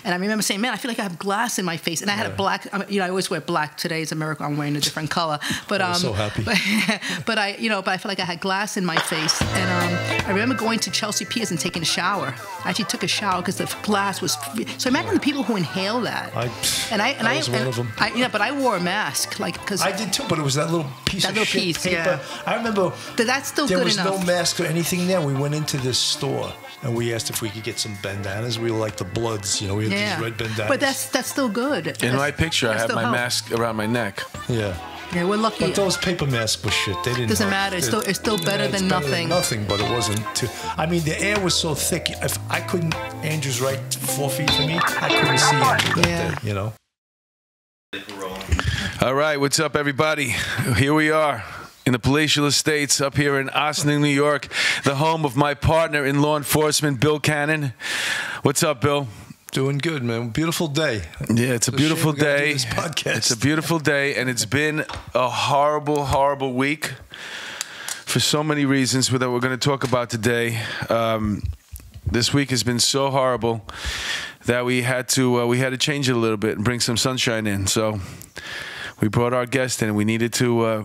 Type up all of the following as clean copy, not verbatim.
And I remember saying, man, I feel like I have glass in my face. And I had a black, I always wear black. Today is America. I'm wearing a different color. But I was so happy. But I felt like I had glass in my face. And I remember going to Chelsea Piers and taking a shower. I actually took a shower because the glass was. So imagine the people who inhale that. I was one of them. But I wore a mask, cause I did too. But it was that little piece of shit paper. Yeah. I remember. That's still there good was enough. no mask or anything there. We went into this store. And we asked if we could get some bandanas. We were like the Bloods, we had these red bandanas. But that's still good. In my picture, I have my mask around my neck. Yeah. Yeah, we're lucky. But those paper masks were shit. They didn't. Doesn't matter. It's still better than nothing. Nothing, but it wasn't. I mean, the air was so thick. If I couldn't, Andrew's right 4 feet from me. I couldn't see Andrew that day. All right, what's up, everybody? Here we are. In the palatial estates up here in Ossining, New York, the home of my partner in law enforcement, Bill Cannon. What's up, Bill? Doing good, man. Beautiful day. Yeah, it's a beautiful day. This podcast. It's a beautiful day, and it's been a horrible, horrible week for so many reasons that we're going to talk about today. This week has been so horrible that we had to change it a little bit and bring some sunshine in. So we brought our guest in. We needed to, I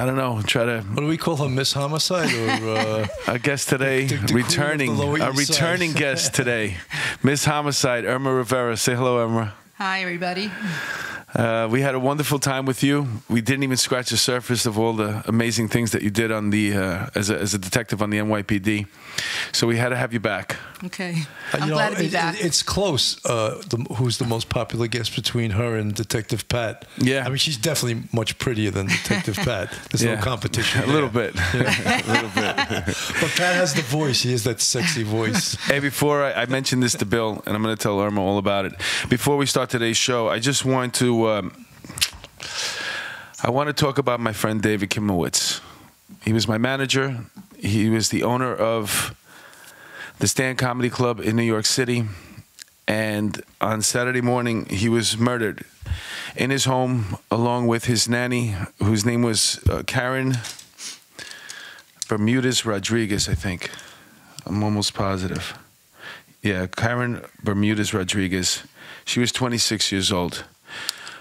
don't know, try to. What do we call her, Miss Homicide, or our guest today, the returning guest today, Miss Homicide, Irma Rivera. Say hello, Irma. Hi, everybody. We had a wonderful time with you. We didn't even scratch the surface of all the amazing things that you did on the as a detective on the NYPD. So we had to have you back. Okay, I'm glad to be back. It's close. Who's the most popular guest between her and Detective Pat? Yeah, I mean, she's definitely much prettier than Detective Pat. There's no competition. A little bit. A little bit. But Pat has the voice. He has that sexy voice. Hey, before I mentioned this to Bill, and I'm going to tell Irma all about it. Before we start today's show, I just want to. I want to talk about my friend David Kimowitz. He was my manager. He was the owner of the Stand Comedy Club in New York City. And on Saturday morning, he was murdered in his home along with his nanny, whose name was Karen Bermudez Rodriguez, I think. I'm almost positive. Yeah, Karen Bermudez Rodriguez. She was 26 years old.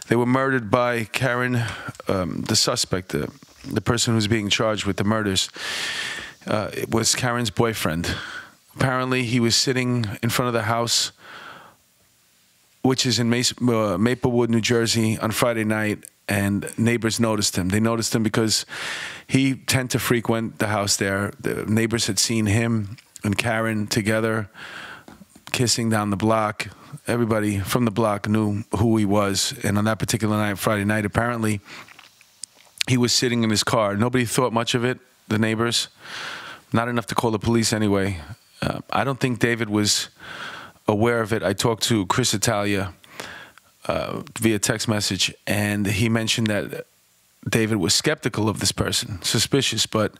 They were murdered by Karen, the suspect, the person who's being charged with the murders. It was Karen's boyfriend. Apparently, he was sitting in front of the house, which is in Maplewood, New Jersey, on Friday night, and neighbors noticed him. They noticed him because he tended to frequent the house there. The neighbors had seen him and Karen together, kissing down the block. Everybody from the block knew who he was. And on that particular night, Friday night, apparently, he was sitting in his car. Nobody thought much of it, the neighbors. Not enough to call the police anyway. I don't think David was aware of it. I talked to Chris Italia via text message, and he mentioned that David was skeptical of this person, suspicious, but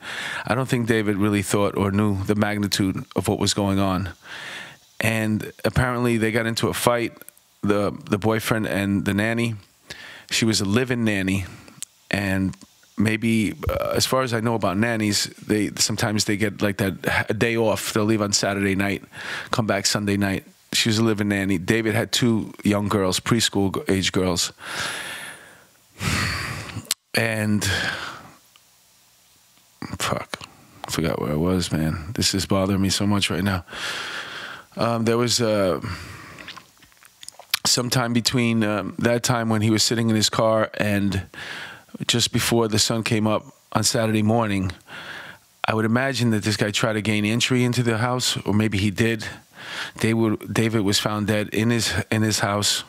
I don't think David really thought or knew the magnitude of what was going on. And apparently they got into a fight, the boyfriend and the nanny. She was a live-in nanny, and maybe, as far as I know about nannies, sometimes they get like that a day off. They'll leave on Saturday night, come back Sunday night. She was a live-in nanny. David had 2 young girls, preschool age girls. And fuck, I forgot where I was, man. This is bothering me so much right now. There was some time between that time when he was sitting in his car and just before the sun came up on Saturday morning. I would imagine that this guy tried to gain entry into the house, or maybe he did. David was found dead in his house,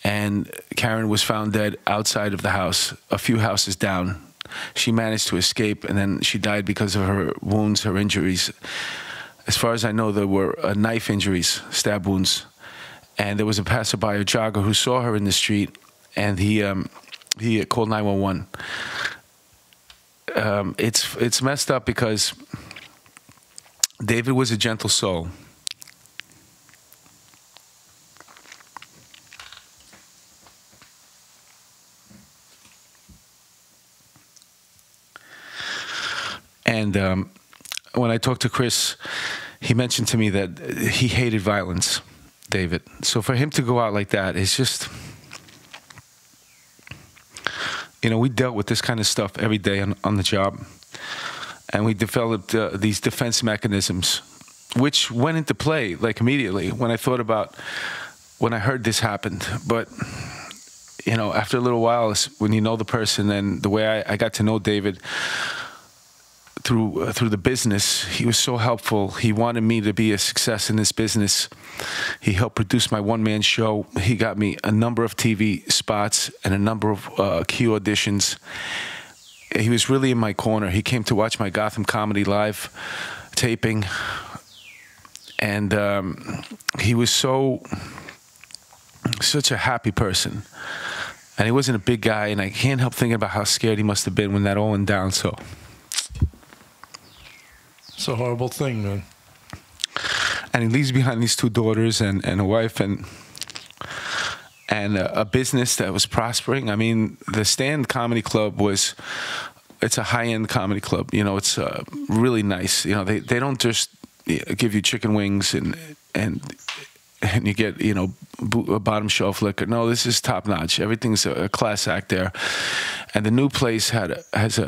and Karen was found dead outside of the house, a few houses down. She managed to escape, and then she died because of her wounds, her injuries. As far as I know, there were knife injuries, stab wounds, and there was a passerby, a jogger, who saw her in the street, and he called 911. It's messed up because David was a gentle soul. And when I talked to Chris, he mentioned to me that he hated violence, David. So for him to go out like that is just, you know, we dealt with this kind of stuff every day on the job. And we developed these defense mechanisms, which went into play like immediately when I heard this happened. But, you know, after a little while, when you know the person, and the way I got to know David through the business, he was so helpful. He wanted me to be a success in this business. He helped produce my one-man show. He got me a number of TV spots and a number of Q auditions. He was really in my corner. He came to watch my Gotham Comedy Live taping. And he was such a happy person. And he wasn't a big guy, and I can't help thinking about how scared he must have been when that all went down. So it's a horrible thing, man. And he leaves behind these 2 daughters and a wife and a business that was prospering. I mean, the Stand Comedy Club it's a high-end comedy club. You know, it's really nice. You know, they don't just give you chicken wings and you get, you know, a bottom shelf liquor. No, this is top notch. Everything's a class act there. And the new place has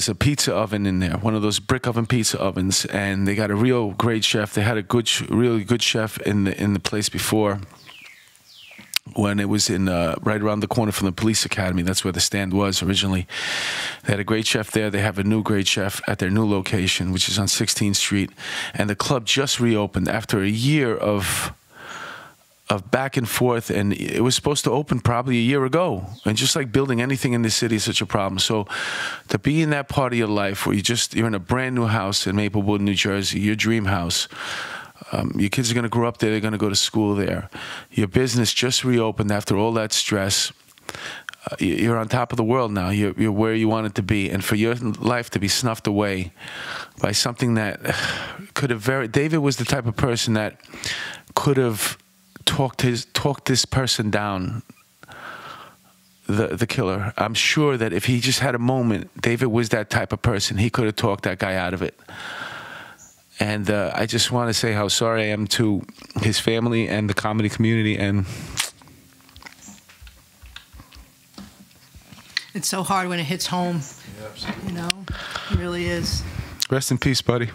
a pizza oven in there, one of those brick oven pizza ovens, and they got a real great chef. They had a really good chef in the place before, when it was in right around the corner from the police academy. That's where the Stand was originally. They had a great chef there. They have a new great chef at their new location, which is on 16th Street. And the club just reopened after a year of back and forth, and it was supposed to open probably a year ago. And just like building anything in this city is such a problem. So to be in that part of your life where you're in a brand new house in Maplewood, New Jersey, your dream house. Your kids are going to grow up there. They're going to go to school there. Your business just reopened after all that stress. You're on top of the world now. You're where you want it to be. And for your life to be snuffed away by something that could have David was the type of person that could have talked this person down, the killer. I'm sure that if he just had a moment, David was that type of person. He could have talked that guy out of it. And I just want to say how sorry I am to his family and the comedy community. And it's so hard when it hits home. Yeah, absolutely. You know, it really is. Rest in peace, buddy.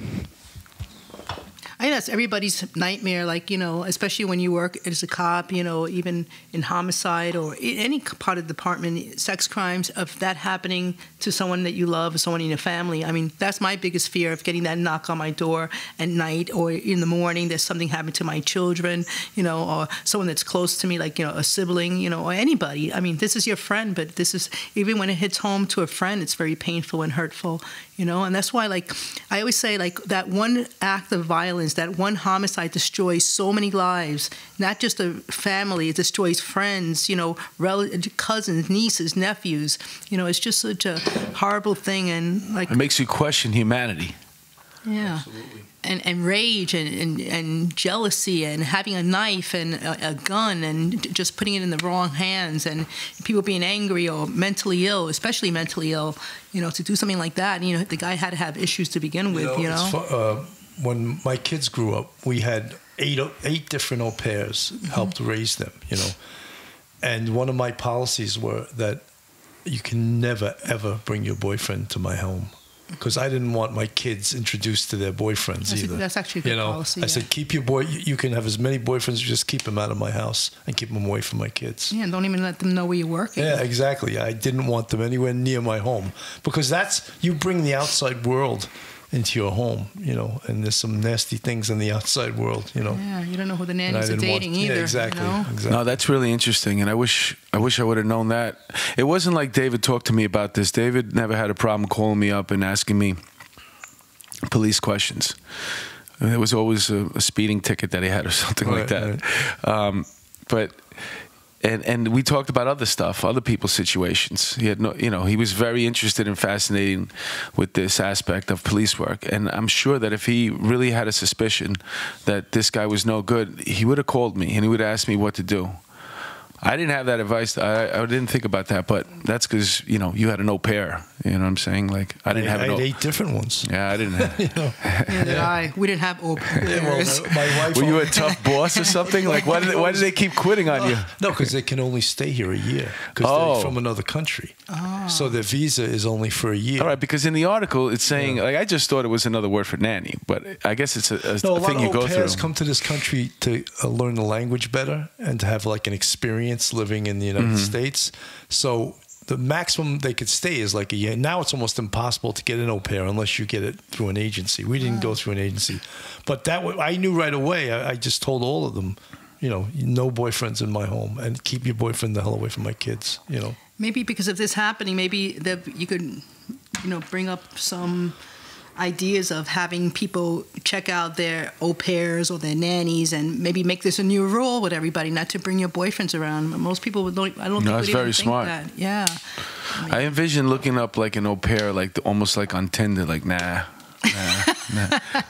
I think that's everybody's nightmare, like, you know, especially when you work as a cop, you know, even in homicide or in any part of the department, sex crimes, of that happening to someone that you love or someone in your family. I mean, that's my biggest fear, of getting that knock on my door at night or in the morning, there's something happened to my children, you know, or someone that's close to me, like, you know, a sibling, you know, or anybody. I mean, this is your friend, but this is, even when it hits home to a friend, it's very painful and hurtful, you know. And that's why, like, I always say, like, that one act of violence, that one homicide destroys so many lives, not just a family, it destroys friends, you know, cousins, nieces, nephews. You know, it's just such a horrible thing. And, like, it makes you question humanity. Yeah. Absolutely. And rage and jealousy and having a knife and a gun and just putting it in the wrong hands, and people being angry or mentally ill, especially mentally ill, you know, to do something like that. You know, the guy had to have issues to begin with, you know. When my kids grew up, we had eight different au pairs helped raise them, you know. And one of my policies were that you can never, ever bring your boyfriend to my home, because I didn't want my kids introduced to their boyfriends either. That's actually a good policy. I said, keep your you can have as many boyfriends, just keep them out of my house and keep them away from my kids. Yeah, and don't even let them know where you're working. Yeah, exactly. I didn't want them anywhere near my home, because you bring the outside world into your home, you know, and there's some nasty things in the outside world, you know. Yeah, you don't know who the nannies are dating either. Yeah, exactly, you know? exactly. No, that's really interesting, and I wish I would have known that. It wasn't like David talked to me about this. David never had a problem calling me up and asking me police questions. There was always a speeding ticket that he had or something like that. Right. But and we talked about other stuff, other people's situations. He had he was very interested and fascinated with this aspect of police work. And I'm sure that if he really had a suspicion that this guy was no good, he would have called me and he would have asked me what to do. I didn't have that advice. I didn't think about that, but that's because, you know, you had an au pair. You know what I'm saying? Like, I didn't have I had 8 different ones. Yeah, I didn't have. You know? Neither did I. We didn't have au pairs. Well, my wife. Were you a tough boss or something? Like, why did they keep quitting on you? No, because they can only stay here a year because they're from another country. Oh. So their visa is only for a year. All right, because in the article it's saying, like, I just thought it was another word for nanny, but I guess it's a thing you go through. A lot of au pairs come to this country to learn the language better and to have like an experience living in the United States. So the maximum they could stay is like a year. Now it's almost impossible to get an au pair unless you get it through an agency. We didn't go through an agency. But that I knew right away. I just told all of them, you know, no boyfriends in my home and keep your boyfriend the hell away from my kids, you know. Maybe because of this happening, maybe you could, you know, bring up some ideas of having people check out their au pairs or their nannies and maybe make this a new rule with everybody, not to bring your boyfriends around. Most people don't. I don't think that's would very even smart. think that. Yeah. I envision looking up like an au pair, like almost like on Tinder, like nah.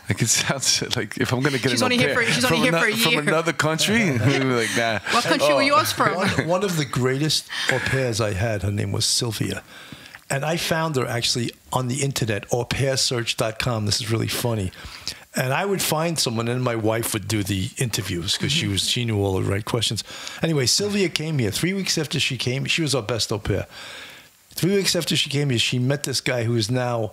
Like it sounds like if I'm gonna get an au pair from another country, like nah. What country were yours from? One of the greatest au pairs I had, her name was Sylvia. And I found her actually on the internet, aupairsearch.com. This is really funny. And I would find someone, and my wife would do the interviews because she knew all the right questions. Anyway, Sylvia came here. 3 weeks after she came, she was our best au pair. 3 weeks after she came here, she met this guy who is now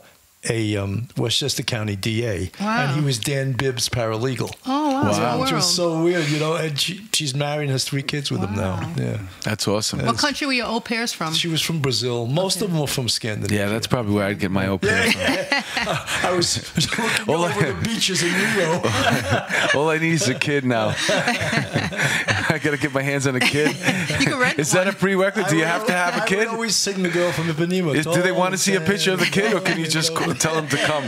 a Westchester County DA, and he was Dan Bibb's paralegal. Oh, wow. Which was so weird, you know, and she's married and has 3 kids with him now. Yeah. That's awesome. What country were your au pairs from? She was from Brazil. Most of them were from Scandinavia. Yeah, that's probably where I'd get my au pair from. I was looking over the beaches in Rio. All I need is a kid now. I got to get my hands on a kid. You can rent Is that a prerequisite? Do you have to have a kid? I would always sing the girl from Ipanema. Do they want to see a picture of the kid, or can you just tell them to come?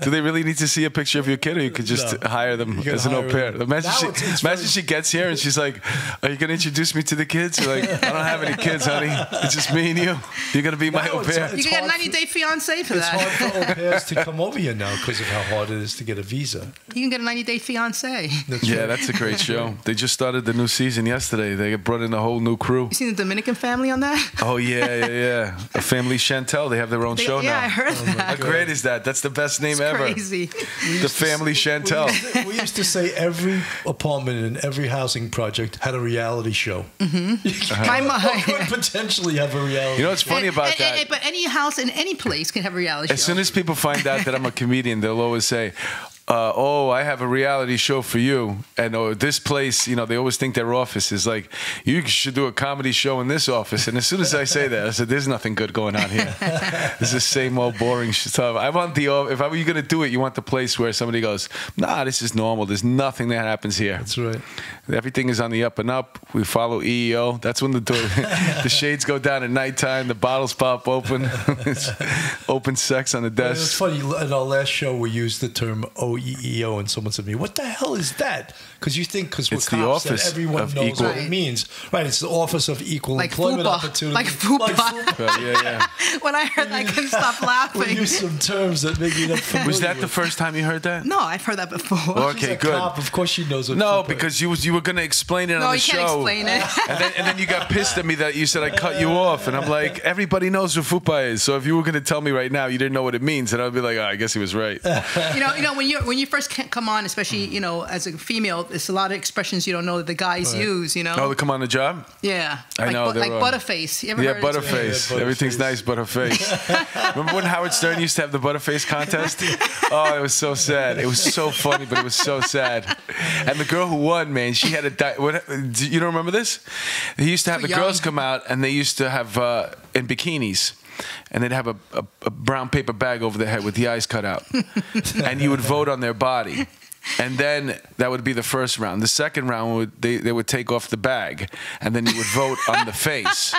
Do they really need to see a picture of your kid, or you could just hire them as an au pair? Imagine she gets here and she's like, "Are you going to introduce me to the kids?" You're like, "I don't have any kids, honey. It's just me and you. You're going to be my au pair." You can get a 90-day fiancé for that. It's hard for au pairs to come over here now because of how hard it is to get a visa. You can get a 90-day fiancé. That's a great show. They just started the new season yesterday. They brought in a whole new crew. You seen the Dominican family on that? Oh, yeah. A family Chantel. They have their own show now. Yeah, I heard that. How great is that? That's the best name ever. Crazy. The family Chantel. We used to say every apartment in every housing project had a reality show. My mom could potentially have a reality. You know what's funny about that? But any house in any place can have a reality show. As soon as people find out that I'm a comedian, they'll always say, "Oh, I have a reality show for you." And this place, you know, they always think their office is like, "You should do a comedy show in this office." And as soon as I say that, I said, "There's nothing good going on here. This is the same old boring stuff." I want if I were you going to do it, you want the place where somebody goes, "Nah, this is normal. There's nothing that happens here." That's right. Everything is on the up and up. We follow EEO. That's when the shades go down at nighttime. The bottles pop open. Open sex on the desk. It's funny. In our last show, we used the term OEEO, and someone said to me, "What the hell is that?" Because you think, because we're it's cops, the office that everyone of knows equal, what it means. Right, it's the Office of Equal like Employment FUPA. Opportunity. Like FUPA. Yeah. When I heard that, I couldn't stop laughing. We use some terms that maybe not familiar Was that the with. first time you heard that? No, I've heard that before. Okay, She's a good. cop. Of course she knows what No, FUPA because you were going to explain it on the show. No, you can't explain it. And then you got pissed at me that you said I cut you off. And I'm like, everybody knows what FUPA is. So if you were going to tell me right now you didn't know what it means, then I'd be like, I guess he was right. You know, when you first come on, especially, you know, as a female, there's a lot of expressions you don't know that the guys use, you know. Oh, they come on the job? Yeah. I know. Like Butterface. You ever heard Butterface. Yeah, Everything's nice, Butterface. Remember when Howard Stern used to have the Butterface contest? Oh, it was so sad. It was so funny, but it was so sad. And the girl who won, man, she had you don't remember this? They used to have the girls come out, and they used to have in bikinis. And they'd have a brown paper bag over their head with the eyes cut out. And you would vote on their body. And then that would be the first round. The second round, they would take off the bag. And then you would vote on the face.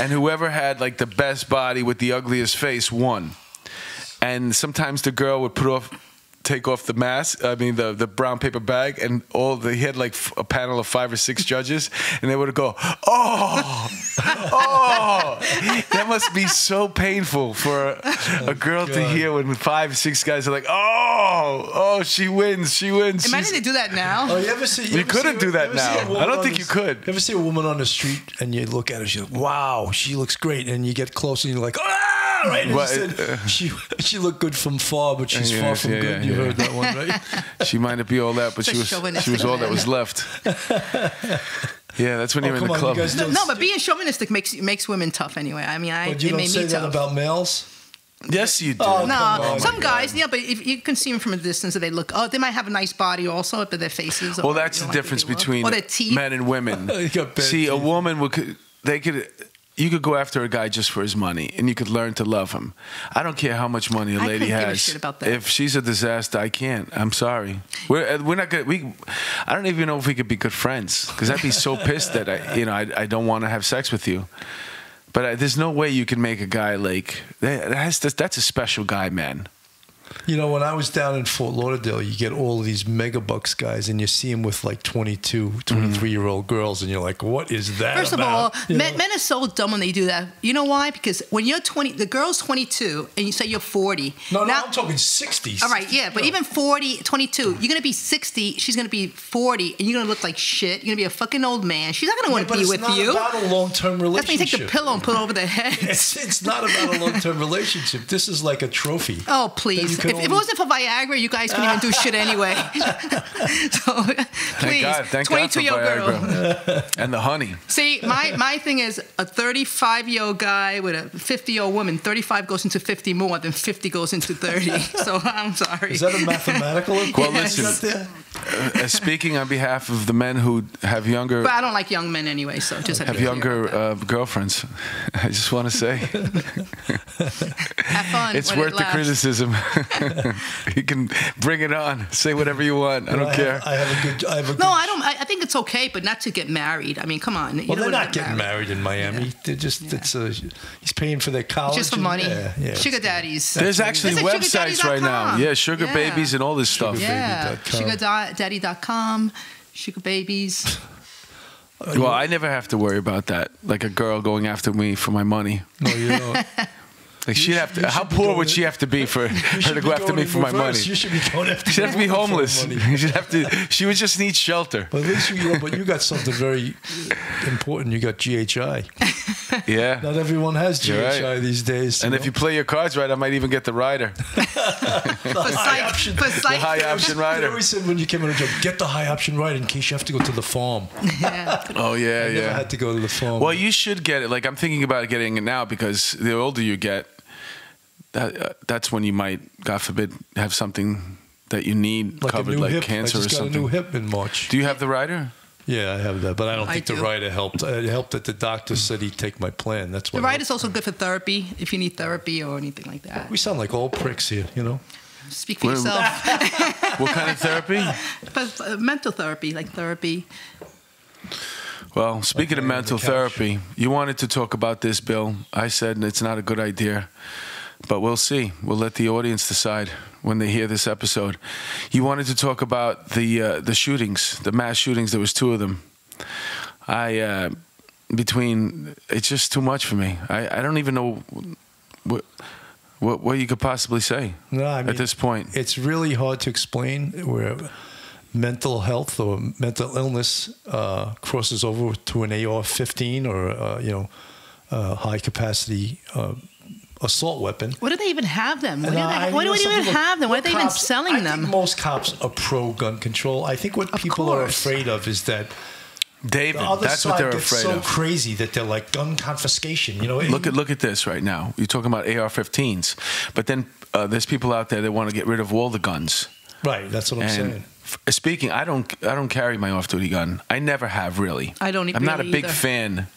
And whoever had like the best body with the ugliest face won. And sometimes the girl would put off take off the mask. I mean, the brown paper bag, and he had like a panel of 5 or 6 judges, and they would go, "Oh, oh!" That must be so painful for a girl to hear when 5 or 6 guys are like, "Oh, she wins, she wins." Imagine they do that now. Oh, you ever see? You couldn't do that now. I don't think you could. You ever see a woman on the street and you look at her, she's like, "Wow, she looks great," and you get close and you're like, "Ah!" Right? And she looked good from far, but she's far from good. You heard that one, right? She might not be all that, but she was all that was left. Yeah, that's when you're in the club. No, but being chauvinistic makes women tough anyway. I mean, but you don't say that about males. Yes, you do. Oh, no, some guys, but if you can see them from a distance, they look. Oh, they might have a nice body also, but their faces. Well, that's the difference between men and women. See, a woman you could go after a guy just for his money, and you could learn to love him. I don't care how much money a lady has. Give a shit about that. If she's a disaster, I can't. I'm sorry. We're not good. I don't even know if we could be good friends, because I'd be so pissed that I don't want to have sex with you. But there's no way you can make a guy like that's a special guy, man. You know, when I was down in Fort Lauderdale, you get all of these megabucks guys, and you see them with like 22, 23-year-old girls, and you're like, what is that First about? of all, men are so dumb when they do that. You know why? Because when you're 20, the girl's 22, and you say you're 40. No, I'm talking 60s. All right, yeah, but even 40, 22, you're going to be 60, she's going to be 40, and you're going to look like shit. You're going to be a fucking old man. She's not going to want to be with you. But it's not about a long-term relationship. That's when you take the pillow and put it over their head. It's not about a long-term relationship. This is like a trophy. Oh, please. If it wasn't for Viagra, you guys couldn't even do shit anyway. So, please, 22-year-old girl. And the honey. See, my thing is a 35-year-old guy with a 50-year-old woman. 35 goes into 50 more than 50 goes into 30. So I'm sorry. Is that a mathematical equation? Well, listen. Speaking on behalf of the men who have younger... But I don't like young men anyway, so just have younger girlfriends. I just want to say... Have fun. It's worth the criticism. You can bring it on. Say whatever you want. I don't care. I have a good... No, I don't. I think it's okay, but not to get married. I mean, come on. Well, they're not getting married in Miami. Yeah. They're just... he's paying for their college. Just for money. Yeah. Sugar daddies. There's actually websites right now. Yeah, sugar babies and all this stuff. Yeah. Sugardaddy.com. Sugar babies. Well, I never have to worry about that. Like a girl going after me for my money. No, you don't. Like she'd have to. How poor would she have to be for her to go after me for my money? You should be going after. She'd have to be homeless. She'd have to. She would just need shelter. But at least you got something very important. You got GHI. Yeah. Not everyone has GHI these days. And if you play your cards right, I might even get the rider. The high option. The high option rider. I always said when you came on a job, get the high option rider in case you have to go to the farm. Yeah. Oh yeah, I never had to go to the farm. Well, you should get it. Like I'm thinking about getting it now because the older you get, that's when you might, God forbid, have something that you need covered, like cancer or something. I just got a new hip in March. Do you have the rider? Yeah, I have that, but I don't think the rider helped. It helped that the doctor said he'd take my plan. That's why. The rider's also good for therapy if you need therapy or anything like that. We sound like old pricks here, you know. Speak for yourself. What kind of therapy? Mental therapy, like therapy. Well, speaking of mental therapy, you wanted to talk about this, Bill. I said it's not a good idea. But we'll see. We'll let the audience decide when they hear this episode. You wanted to talk about the shootings, the mass shootings. There was 2 of them. It's just too much for me. I don't even know what you could possibly say at this point. It's really hard to explain where mental health or mental illness crosses over to an AR-15 or high capacity assault weapon. Why do they even have them? Why do they even have them? Why are they even selling them? I think most cops are pro-gun control. I think what people are afraid of is that David, that's what they're afraid of. So crazy that they're like gun confiscation. You know, look at this right now. You're talking about AR-15s, but then there's people out there that want to get rid of all the guns. Right, that's what I'm saying. Speaking, I don't carry my off-duty gun. I never have really. I don't. I'm not a big fan.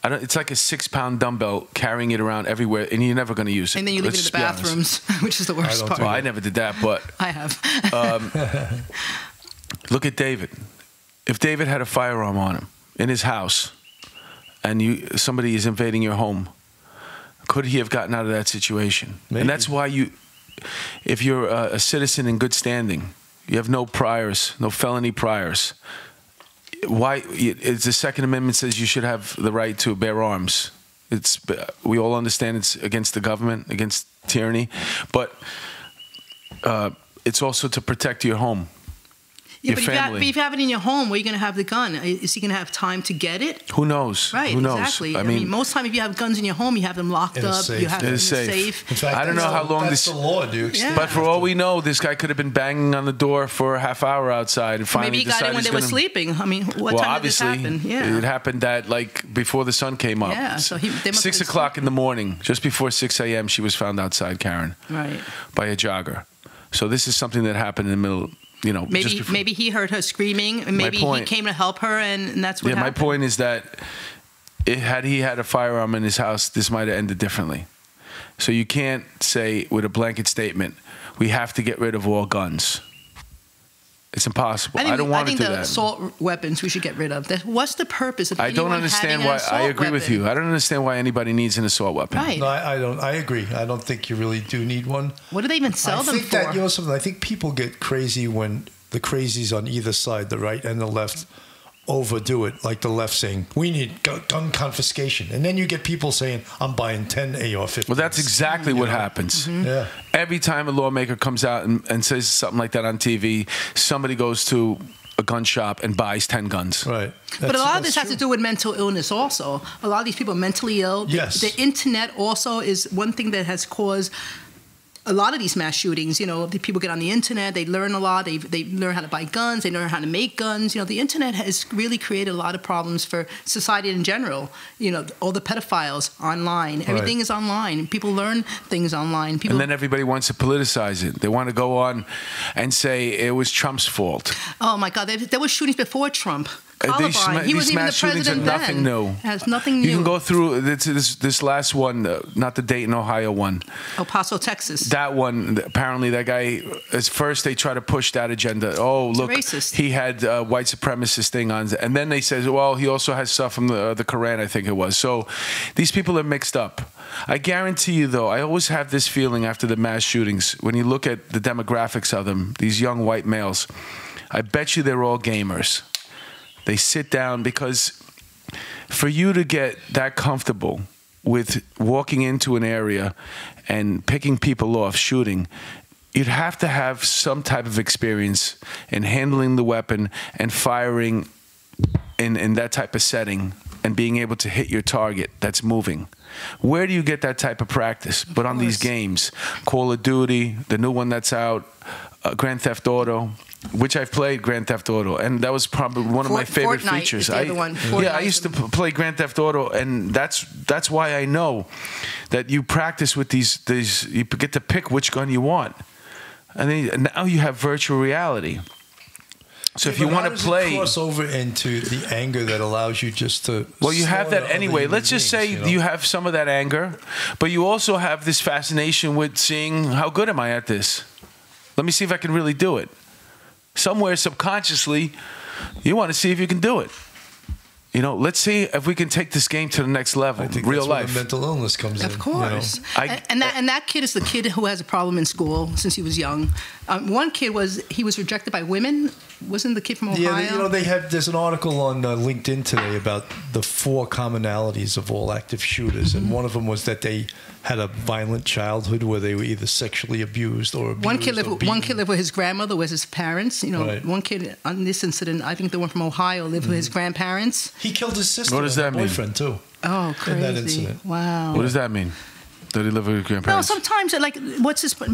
It's like a 6-pound dumbbell carrying it around everywhere, and you're never going to use it. And then you leave it in the bathrooms, which is the worst part. Well, I never did that, but I have. Look at David. If David had a firearm on him in his house, and somebody is invading your home, could he have gotten out of that situation? Maybe. And that's why if you're a citizen in good standing, you have no priors, no felony priors. Why? It's the Second Amendment says you should have the right to bear arms. We all understand it's against the government, against tyranny, but it's also to protect your home. Yeah, your but family. if you have it in your home, where are you going to have the gun? Is he going to have time to get it? Who knows? Right, Who knows? exactly. I mean, most time if you have guns in your home, you have them locked up. You have them in a safe. In fact, I don't know how long that's the law, dude. Yeah. But for all we know, this guy could have been banging on the door for a half hour outside and finally Maybe he got decided in when he's they were gonna- sleeping. I mean, what well, time did this obviously, happen? Yeah. it happened at like before the sun came up. Yeah, so they must 6 have been o'clock in the morning, just before 6 a.m., she was found outside, Karen, Right. by a jogger. So this is something that happened in the middle. You know, just before. Maybe he heard her screaming, and maybe he came to help her, and that's what Yeah, happened. my point is that had he had a firearm in his house, this might have ended differently. So you can't say with a blanket statement, we have to get rid of all guns. It's impossible. I don't want to do I think the that. assault weapons we should get rid of. What's the purpose of I don't anyone understand having an why. I assault agree with weapon? you. I don't understand why anybody needs an assault weapon. Right. No, I don't. I agree. I don't think you really do need one. What do they even sell them I think for? that, you know something, I think people get crazy when the crazies on either side, the right and the left, overdo it. Like the left saying, we need gun confiscation. And then you get people saying, I'm buying 10 AR-15s. Well, that's exactly what happens. Mm-hmm. Yeah. Every time a lawmaker comes out and says something like that on TV, somebody goes to a gun shop and buys 10 guns. Right. But a lot of this has to do with mental illness also. A lot of these people are mentally ill. Yes. The internet also is one thing that has caused a lot of these mass shootings. You know, the people get on the internet, they learn a lot, they learn how to buy guns, they learn how to make guns. You know, the internet has really created a lot of problems for society in general. You know, all the pedophiles online, everything is online. People learn things online. People, And then everybody wants to politicize it. They want to go on and say it was Trump's fault. oh my God, there were shootings before Trump. These Columbine. He was even the mass shootings are president nothing then. new. It has nothing new. You can go through this last one, not the Dayton, Ohio one. El Paso, Texas. That one, apparently that guy, at first they try to push that agenda. Oh, look, racist. he had white supremacist thing on. And then they said, well, he also has stuff from the Quran, I think it was. So these people are mixed up. I guarantee you, though, I always have this feeling after the mass shootings, when you look at the demographics of them, these young white males, I bet you they're all gamers. They sit down because for you to get that comfortable with walking into an area and picking people off, shooting, you'd have to have some type of experience in handling the weapon and firing in that type of setting and being able to hit your target that's moving. Where do you get that type of practice? But on these games, Call of Duty, the new one that's out, Grand Theft Auto, which I've played Grand Theft Auto, and that was probably one of my favorite Fortnite features. is the other one. Yeah, I used to play Grand Theft Auto, and that's why I know that you practice with these. You get to pick which gun you want, and then now you have virtual reality. So if you want to play, cross over into the anger that allows you just to. well, you have that slaughter anyway. other Let's just human say beings, you have some of that anger, but you also have this fascination with seeing how good am I at this. Let me see if I can really do it. Somewhere subconsciously, you want to see if you can do it. You know, let's see if we can take this game to the next level. I think Real that's life. where the mental illness comes in. Of course. You know? And that kid is the kid who has a problem in school since he was young. One kid was rejected by women. Wasn't the kid from Ohio? Yeah, there's an article on LinkedIn today about the 4 commonalities of all active shooters, and one of them was that they had a violent childhood where they were either sexually abused or abused. One kid lived with his grandmother, with his parents. You know, Right. one kid on this incident, I think the one from Ohio, lived with his grandparents. He killed his sister. What does that and mean? boyfriend too. Oh, crazy! In that incident. Wow. What does that mean? Did he live with his No, grandparents? sometimes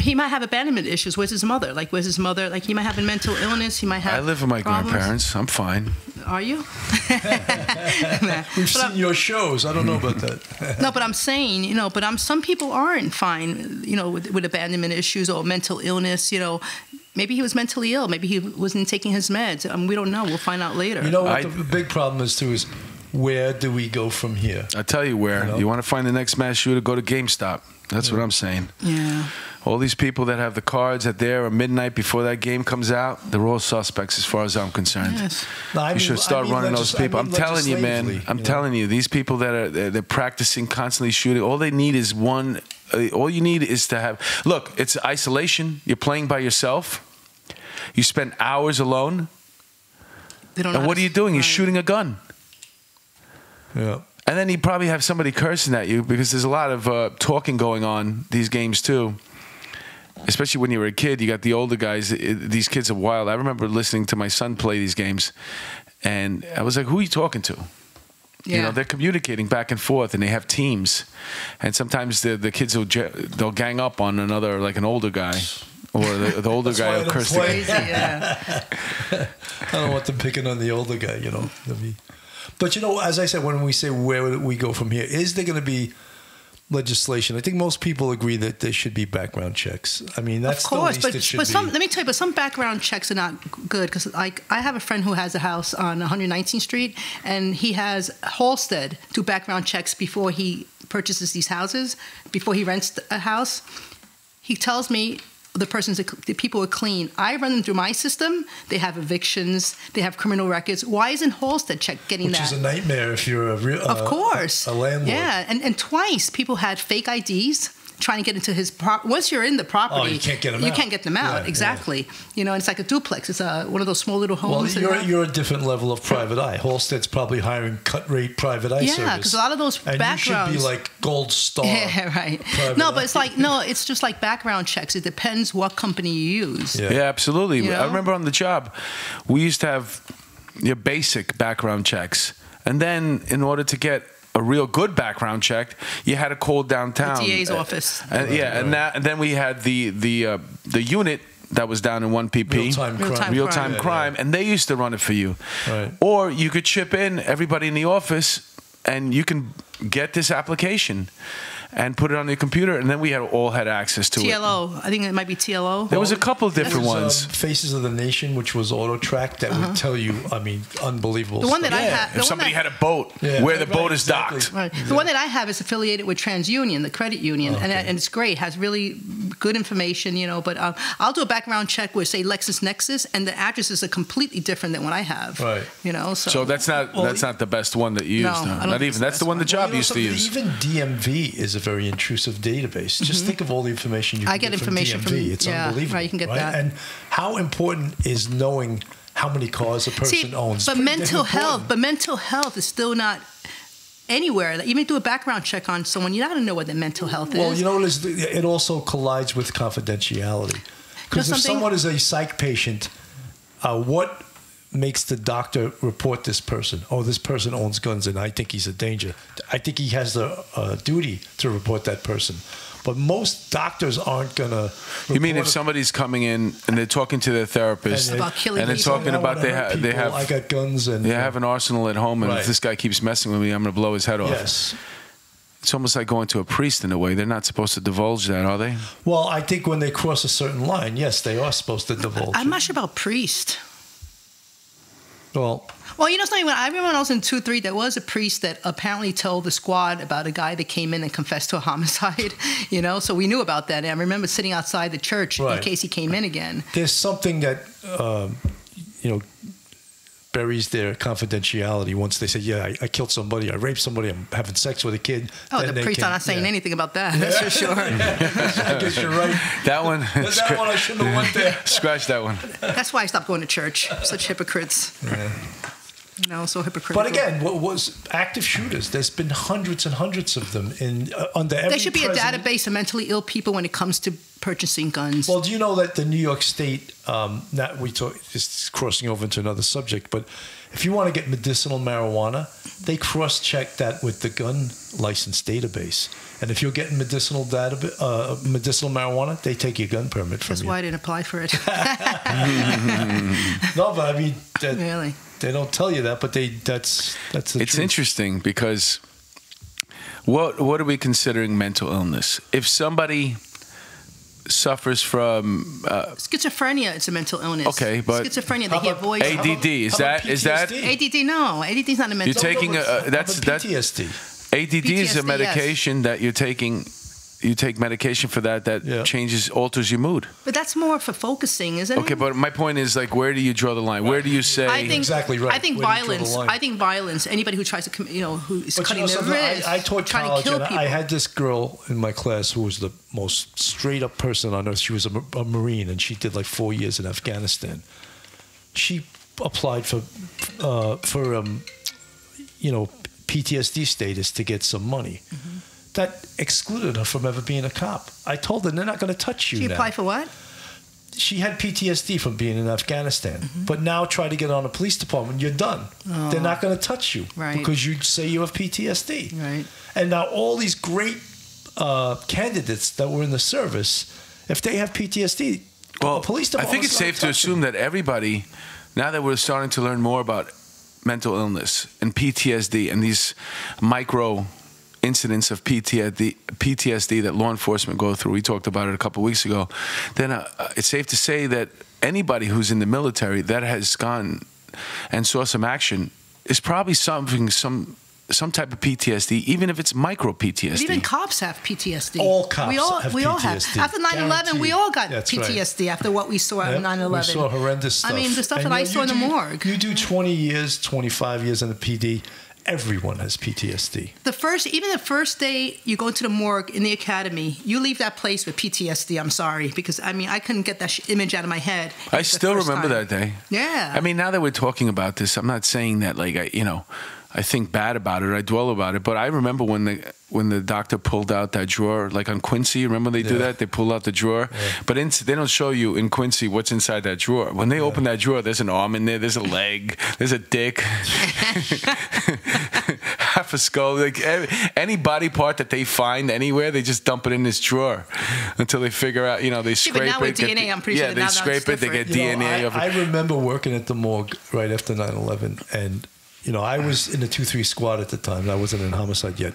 he might have abandonment issues. Where's his mother? Like, where's his mother? Like, he might have a mental illness. He might have. I live with my problems. grandparents. I'm fine. Are you? We've seen your shows. I don't know about that. No, but I'm saying, some people aren't fine, with abandonment issues or mental illness, Maybe he was mentally ill. Maybe he wasn't taking his meds. We don't know. We'll find out later. You know what the big problem is too is where do we go from here? I'll tell you where. You know? You want to find the next mass shooter, go to GameStop. That's what I'm saying. Yeah. All these people that have the cards at there at midnight before that game comes out, they're all suspects as far as I'm concerned. Yes. No, You should start running those people. I'm telling you, man. I'm telling you, these people that are they're practicing constantly shooting. All they need is one. All you need is to have. Look, it's isolation. You're playing by yourself. You spend hours alone. They don't know And what are you doing? You're shooting a gun. Yeah. And then you probably have somebody cursing at you because there's a lot of talking going on these games too. Especially when you were a kid, you got the older guys. These kids are wild. I remember listening to my son play these games, and I was like, "Who are you talking to?" Yeah. You know, they're communicating back and forth, and they have teams. And sometimes the kids they'll gang up on another, like an older guy, or the older guy will curse. Crazy, yeah. I don't want them picking on the older guy, you know. But, you know, as I said, when we say where do we go from here, is there going to be legislation? I think most people agree that there should be background checks. I mean, that's of course, the least it should but be. let me tell you, but some background checks are not good because, like, I have a friend who has a house on 119th Street, and he has Halstead do background checks before he purchases these houses, before he rents a house. He tells me the people are clean. I run them through my system. They have evictions. They have criminal records. Why isn't Halstead getting that? Which is a nightmare if you're a real, of course, a landlord. Yeah, and twice people had fake IDs trying to get into his property. Once you're in the property, you can't get them out. You can't get them out. Yeah, exactly. Yeah. You know, and it's like a duplex. It's one of those small little homes. Well, you're a different level of private eye. Halstead's probably hiring cut-rate private eye service. Yeah, because a lot of those backgrounds. And you should be like Gold Star. Yeah, right. No, but it's like, it's just like background checks. It depends what company you use. Yeah, absolutely. You know? I remember on the job, we used to have your basic background checks. And then in order to get a real good background check, you had to call downtown. The DA's office. And then we had the unit that was down in 1PP. Real-time crime. And they used to run it for you. Right. Or you could chip in everybody in the office and you can get this application and put it on your computer, and then we all had access to TLO. I think it might be TLO. There was a couple of different ones. Faces of the Nation, which was auto-tracked, that would tell you, I mean, unbelievable The one stuff. that I have. If somebody had a boat, where the boat is docked. Right. The one that I have is affiliated with TransUnion, the credit union, and it's great. Has really good information, But I'll do a background check with, say, LexisNexis, and the addresses are completely different than what I have. Right. So that's not the best one that you use. No, Not even. That's the one the job used to use. Even DMV is a very intrusive database. Just think of all the information you can get from DMV. It's unbelievable. Right, you can get that. And how important is knowing how many cars a person owns? But mental health is still not anywhere. Even do a background check on someone, you got to know what their mental health is. Well, you know, it also collides with confidentiality. Because if someone is a psych patient, what makes the doctor report this person? Oh, this person owns guns and I think he's a danger. I think he has the duty to report that person. But most doctors aren't going to. You mean if somebody's coming in and they're talking to their therapist about killing and they're people. talking about they have I got guns and they have an arsenal at home, and if this guy keeps messing with me, I'm going to blow his head off. Yes. It's almost like going to a priest in a way. They're not supposed to divulge that, are they? Well, I think when they cross a certain line, yes, they are supposed to divulge. I'm not sure about priest. Well, something. I remember when I was in 2-3, there was a priest that apparently told the squad about a guy that came in and confessed to a homicide. So we knew about that. And I remember sitting outside the church in case he came in again. There's something that buries their confidentiality once they say, "Yeah, I killed somebody, I raped somebody, I'm having sex with a kid." Oh, the priest are not saying anything about that. That's for sure. I guess you're right. That one. That one I shouldn't have went there. Scratch that one. That's why I stopped going to church. Such hypocrites. Yeah. So hypocritical. But again, what was active shooters? There's been hundreds and hundreds of them under every. There should be president. a database of mentally ill people when it comes to purchasing guns. Well, do you know that the New York State? This is crossing over into another subject, but if you want to get medicinal marijuana, they cross-check that with the gun license database. And if you're getting medicinal marijuana, they take your gun permit from you. That's why I didn't apply for it. No, but I mean, really. They don't tell you that, but that's the truth. It's interesting because what are we considering mental illness? If somebody suffers from schizophrenia. It's a mental illness. Okay, but schizophrenia, they hear voices. ADD is that ADD? No, ADD is not a mental. You're taking that's PTSD. ADD is a medication that you're taking. You take medication for that alters your mood. But that's more for focusing, isn't it? Okay, but my point is, like, where do you draw the line? Where do you say? I think, exactly right. I think violence. I think violence. Anybody who tries to, who is cutting their wrist, I taught trying college, to kill and people. I had this girl in my class who was the most straight up person on earth. She was a Marine, and she did like 4 years in Afghanistan. She applied for PTSD status to get some money. Mm-hmm. That excluded her from ever being a cop. I told her, they're not going to touch you. She applied for what? She had PTSD from being in Afghanistan. Mm-hmm. But now try to get on a police department, you're done. Oh. They're not going to touch you. Right. Because you say you have PTSD. Right. And now all these great candidates that were in the service, if they have PTSD, well, police department. I think it's safe to assume that everybody, now that we're starting to learn more about mental illness and PTSD and these micro incidents of PTSD that law enforcement go through, we talked about it a couple of weeks ago, then it's safe to say that anybody who's in the military that has gone and saw some action is probably suffering some type of PTSD, even if it's micro PTSD. But even cops have PTSD. All cops have we PTSD. All have. After 9/11, we all got PTSD right. After what we saw at 9/11. We saw horrendous stuff. I mean, the stuff that I saw in the morgue. You do 20 years, 25 years in the PD, everyone has PTSD. The first day you go into the morgue in the academy, you leave that place with PTSD. I'm sorry, because I couldn't get that image out of my head. I still remember that day. Yeah. I mean, now that we're talking about this, I'm not saying that I think bad about it, I dwell about it, but I remember when the doctor pulled out that drawer, like on Quincy, remember they do that? They pull out the drawer, but they don't show you in Quincy what's inside that drawer. When they open that drawer, there's an arm in there, there's a leg, there's a dick, half a skull, like any body part that they find anywhere, they just dump it in this drawer until they figure out, they scrape but now with DNA, I'm pretty sure they scrape it, they get DNA of it. I remember working at the morgue right after 9/11, and I was in the 2-3 squad at the time. I wasn't in Homicide yet.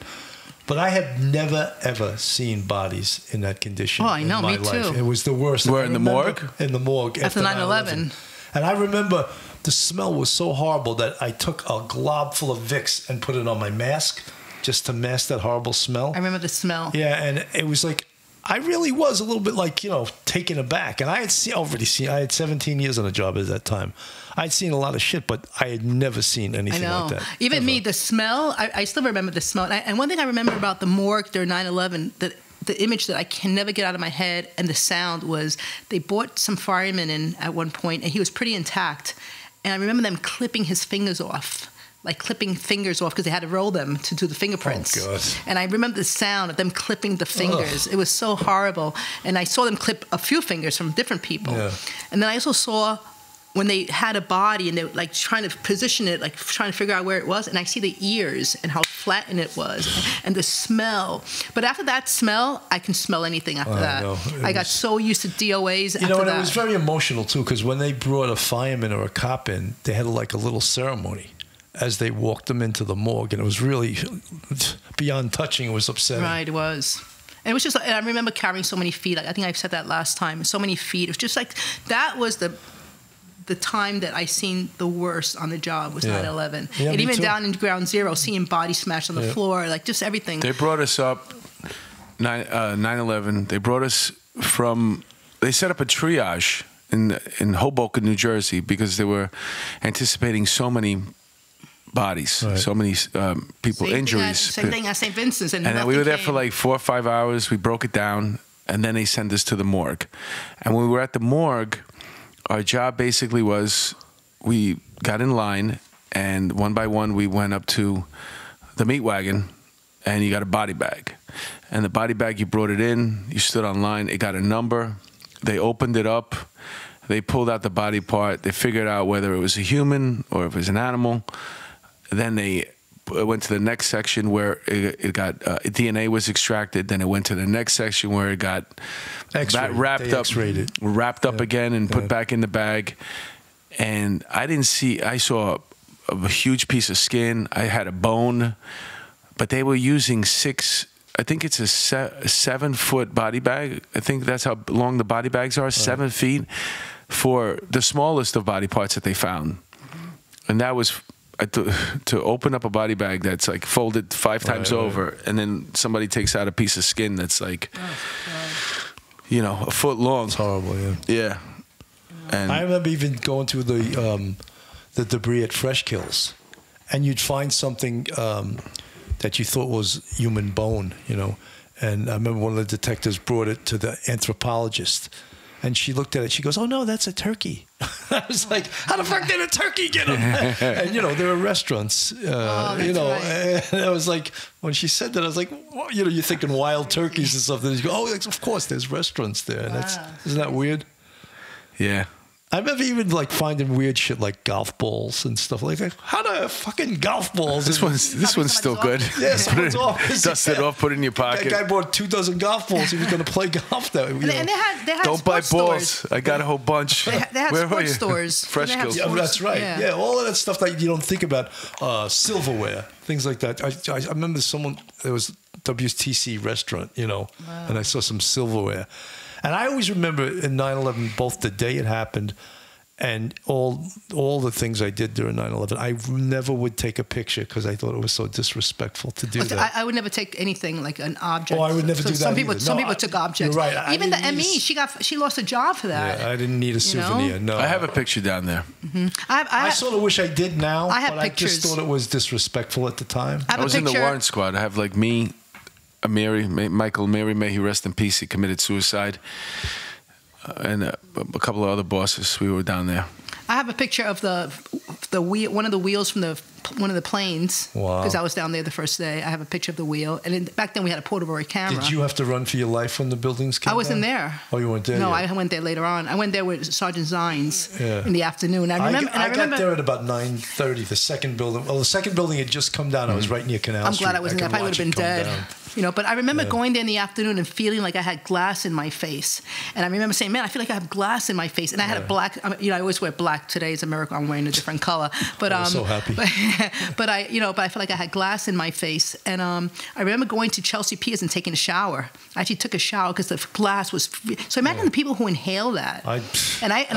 But I have never, ever seen bodies in that condition. Oh, I know, in my me too. life. It was the worst. Where, in the morgue? In the morgue. After 9/11. And I remember the smell was so horrible that I took a glob full of Vicks and put it on my mask just to mask that horrible smell. I remember the smell. Yeah, and it was like, I really was a little bit like, taken aback. And I had I had 17 years on the job at that time. I'd seen a lot of shit, but I had never seen anything like that. Even ever. Me, the smell, I still remember the smell. And one thing I remember about the morgue during 9/11, the image that I can never get out of my head and the sound was they brought some firemen in at one point, and he was pretty intact. And I remember them clipping his fingers off. Like clipping fingers off because they had to roll them to do the fingerprints. Oh, God. And I remember the sound of them clipping the fingers. Ugh. It was so horrible. And I saw them clip a few fingers from different people. Yeah. And then I also saw when they had a body and they were like trying to position it, like trying to figure out where it was. And I see the ears and how flattened it was and the smell. But after that smell, I can smell anything after that. I got so used to DOAs after that. And it was very emotional too, because when they brought a fireman or a cop in, they had like a little ceremony as they walked them into the morgue, and it was really beyond touching. It was upsetting. Right, it was. And it was just, and I remember carrying so many feet. I think I've said that last time. So many feet. It was just like, that was the time that I seen the worst on the job was 9/11. Yeah, and even down in Ground Zero, seeing bodies smashed on the floor, like just everything. They brought us up, 9/11, they brought us they set up a triage in Hoboken, New Jersey, because they were anticipating so many bodies, so many people, injuries. Same thing at St. Vincent's. And then we were there for like 4 or 5 hours. We broke it down, and then they sent us to the morgue. And when we were at the morgue, our job basically was we got in line, and one by one we went up to the meat wagon, and you got a body bag. And the body bag, you brought it in, you stood on line, it got a number. They opened it up. They pulled out the body part. They figured out whether it was a human or if it was an animal. Then they went to the next section where it got DNA was extracted. Then it went to the next section where it got wrapped up again and put back in the bag. And I saw a huge piece of skin. I had a bone, but they were using 6 I think it's a 7-foot body bag. I think that's how long the body bags are, 7 feet, for the smallest of body parts that they found. And that was to open up a body bag that's like folded 5 times over, and then somebody takes out a piece of skin that's like, you know, a foot long. It's horrible, yeah. Yeah. And I remember even going to the debris at Fresh Kills, and you'd find something that you thought was human bone, you know. And I remember one of the detectives brought it to the anthropologist, and she looked at it. She goes, "Oh no, that's a turkey." I was like, "How the fuck did a turkey get him?" And you know, there are restaurants, you know. Right. And I was like, when she said that, I was like, well, you know, you're thinking wild turkeys and stuff. And you go, "Oh, of course, there's restaurants there." And isn't that weird? yeah. I remember even like finding weird shit like golf balls and stuff like that. How do fucking golf balls? This one's still good. Yeah, someone's off. Dust it off, put it in your pocket. That guy bought 24 golf balls. He was going to play golf. And they had Don't buy balls. Stores. I got a whole bunch. They had sports stores. Fresh Kills. Yeah, that's right. Yeah, all of that stuff that you don't think about. Silverware, things like that. I remember there was WTC restaurant, you know, and I saw some silverware. And I always remember in 9/11, both the day it happened and all the things I did during 9/11. I never would take a picture because I thought it was so disrespectful to do that. I would never take anything like an object. Oh, I would never do that. Some people took objects. You're right. Even the ME, she lost a job for that. Yeah, I didn't need a souvenir. No, I have a picture down there. Mm-hmm. I sort of wish I did now. I have but pictures. I just thought it was disrespectful at the time. I was in the warrant squad. I have like me, Michael Mary, may he rest in peace. He committed suicide, and a couple of other bosses. We were down there. I have a picture of the wheel, one of the wheels from one of the planes. Wow! Because I was down there the first day. I have a picture of the wheel, and back then we had a Polaroid camera. Did you have to run for your life when the buildings came down? I wasn't there. Oh, you weren't there? No, yet. I went there later on. I went there with Sergeant Zines in the afternoon. I got there at about 9:30. The second building. Well, the second building had just come down. I was right near Canal Street. I'm glad I wasn't there. I probably would have been dead. You know, but I remember going there in the afternoon and feeling like I had glass in my face. And I remember saying, "Man, I feel like I have glass in my face." And I had a black. You know, I always wear black. Today is America. I'm wearing a different color. But I'm so happy. But I felt like I had glass in my face. And I remember going to Chelsea Piers and taking a shower. I actually took a shower because the glass was. So imagine the people who inhale that. I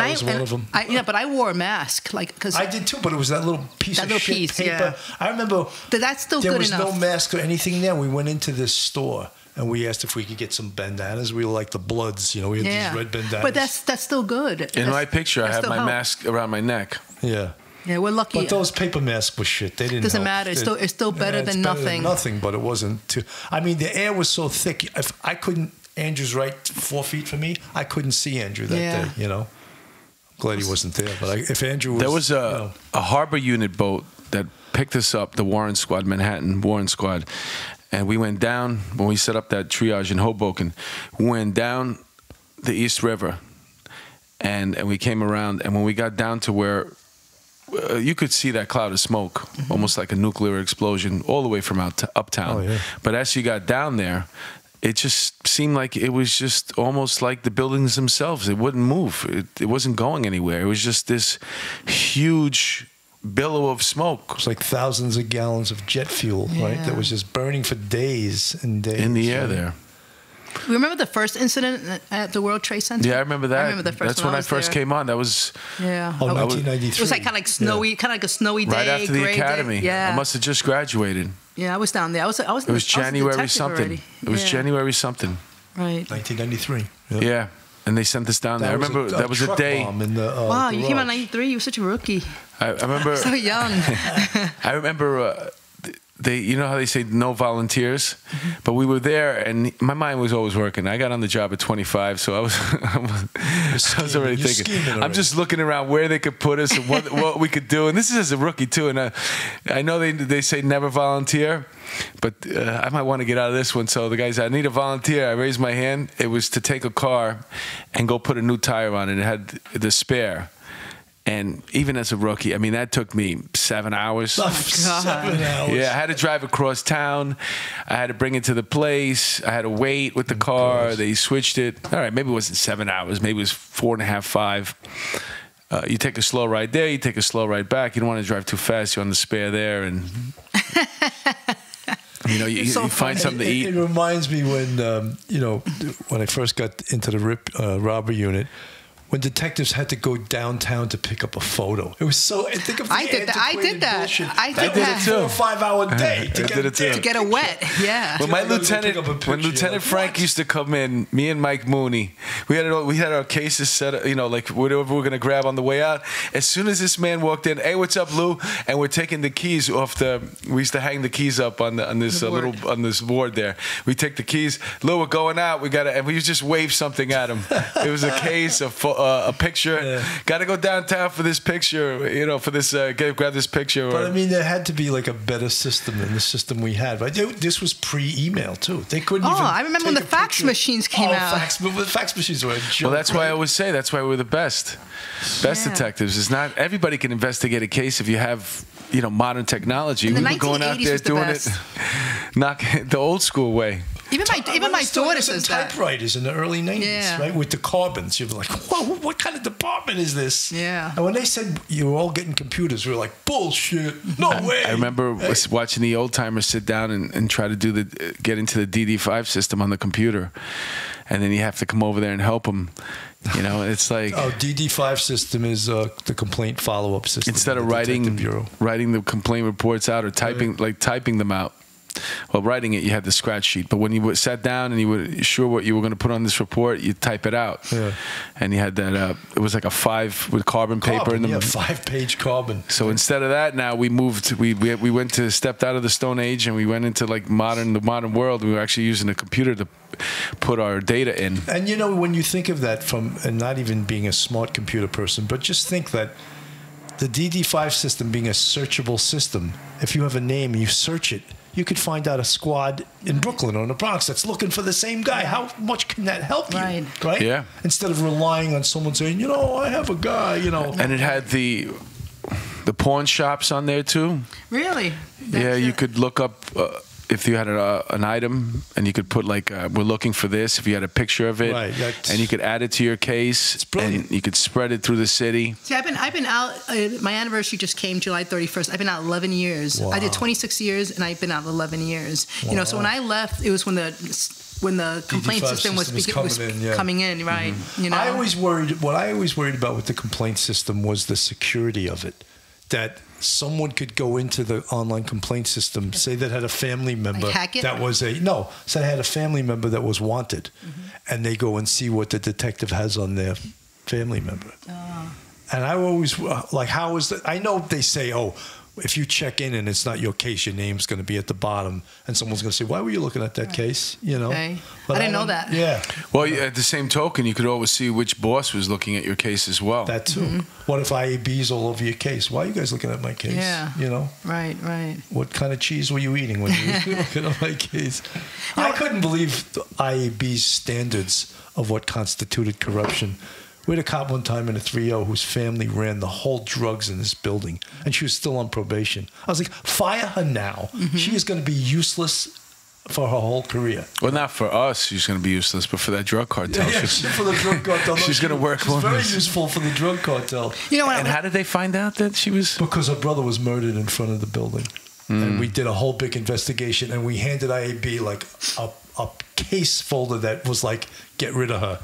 was one of them. But I wore a mask, because I did too. But it was that little piece of shit paper. Yeah. I remember that's still good enough. There was no mask or anything there. We went into this store and we asked if we could get some bandanas. We were like the Bloods, you know. We had these red bandanas. But that's still good. In my picture, I have my mask around my neck. Yeah. Yeah, we're lucky. But those paper masks were shit. They didn't. Doesn't matter. It's still better than nothing. Nothing, but it wasn't too. I mean, the air was so thick. If I couldn't, Andrew's right 4 feet from me. I couldn't see Andrew that day. You know. I'm glad he wasn't there. But if Andrew was, there was a harbor unit boat that picked us up, the Warrant Squad, Manhattan Warrant Squad, and we went down when we set up that triage in Hoboken. We went down the East River, and we came around, and when we got down to where you could see that cloud of smoke, almost like a nuclear explosion, all the way from uptown. Oh, yeah. But as you got down there, it just seemed like it was just almost like the buildings themselves. It wouldn't move. It wasn't going anywhere. It was just this huge billow of smoke. It was like thousands of gallons of jet fuel, right? That was just burning for days and days. In the air there. Remember the first incident at the World Trade Center? Yeah, I remember that. I remember the first. That's when I first came on. That was 1993. It was like kind of snowy, kind of like a snowy day. Right after the academy. Day. Yeah, I must have just graduated. Yeah, I was down there. I was. It was January something. It was January something. Right. 1993. Yeah. And they sent us down there. I remember that was a day. Wow, you came out in 93. You were such a rookie. I remember. So young. I remember. You know how they say no volunteers, but we were there, and my mind was always working. I got on the job at 25, so I was already thinking. I'm just looking around where they could put us and what we could do. And this is as a rookie too. And I know they say never volunteer, but I might want to get out of this one. So the guy said, "I need a volunteer." I raised my hand. It was to take a car and go put a new tire on it. It had the spare. And even as a rookie, I mean, that took me 7 hours. Oh, 7 hours. Yeah, I had to drive across town. I had to bring it to the place. I had to wait with the car. They switched it. All right, maybe it wasn't 7 hours. Maybe it was 4.5, 5. You take a slow ride there. You take a slow ride back. You don't want to drive too fast. You're on the spare there. And You know, you find something to eat. It reminds me when, when I first got into the robbery unit, when detectives had to go downtown to pick up a photo. It was so, think of the I did that. I did that it too. 4 or 5 hour day to get a wet. Yeah. When when Lieutenant Frank used to come in, me and Mike Mooney, we had our cases set up, like whatever we were going to grab on the way out. As soon as this man walked in, hey, what's up, Lou? And we're taking the keys off we used to hang the keys up on this board there. We take the keys. Lou, we're going out. And we just wave something at him. It was a case of a picture. Yeah. Got to go downtown for this picture, for this, grab this picture. But I mean, there had to be like a better system than the system we had. Right? This was pre-email too. They couldn't even. I remember when the fax machines came out. The fax machines were a joke. Well, that's why I always say that's why we're the best detectives. It's not everybody can investigate a case if you have modern technology. We were going out there doing it, the old school way. Even my daughter says that. Typewriters in the early 90s, right? With the carbons. You'd be like, whoa, what kind of department is this? Yeah. And when they said you were all getting computers, we were like, bullshit. No way. I remember watching the old timers sit down and try to get into the DD5 system on the computer. And then you have to come over there and help them. It's like... Oh, DD5 system is the complaint follow-up system. Instead of writing the complaint reports out or typing them out. Well, writing it, you had the scratch sheet. But when you sat down and you were sure what you were going to put on this report, you type it out. Yeah. And you had that, it was like a 5 with carbon paper. 5-page carbon. So instead of that, now we moved, we stepped out of the Stone Age and we went into like the modern world. We were actually using a computer to put our data in. And when you think of that and not even being a smart computer person, but just think that the DD5 system being a searchable system, if you have a name and you search it, you could find out a squad in Brooklyn or in the Bronx that's looking for the same guy. How much can that help you? Right? Yeah. Instead of relying on someone saying, I have a guy, And it had the pawn shops on there too. Really? You could look up if you had an item and you could put like, we're looking for this, if you had a picture of it, and you could add it to your case. It's brilliant. And you could spread it through the city. See, I've been out, my anniversary just came July 31st. I've been out 11 years. Wow. I did 26 years and I've been out 11 years. Wow. So when I left, it was when the complaint system was coming in, right? Mm-hmm. What I always worried about with the complaint system was the security of it. That someone could go into the online complaint system, say that had a family member that was say they had a family member that was wanted, and they go and see what the detective has on their family member. And I always like, how is that? I know they say, if you check in and it's not your case, your name's going to be at the bottom, and someone's going to say, "Why were you looking at that case?" Okay. But I didn't know that. Yeah. Well, at the same token, you could always see which boss was looking at your case as well. That too. Mm-hmm. What if IAB's all over your case? Why are you guys looking at my case? Yeah. Right. What kind of cheese were you eating when you were looking at my case? I couldn't believe the IAB's standards of what constituted corruption. We had a cop one time in a 3-0 whose family ran the whole drugs in this building, and she was still on probation. I was like, fire her now. Mm-hmm. She is going to be useless for her whole career. Well, not for us, she's going to be useless, but for that drug cartel. For the drug cartel. She's going to work. She's very useful for the drug cartel. And how did they find out that she was? Because her brother was murdered in front of the building. And we did a whole big investigation, and we handed IAB like a case folder that was like, get rid of her.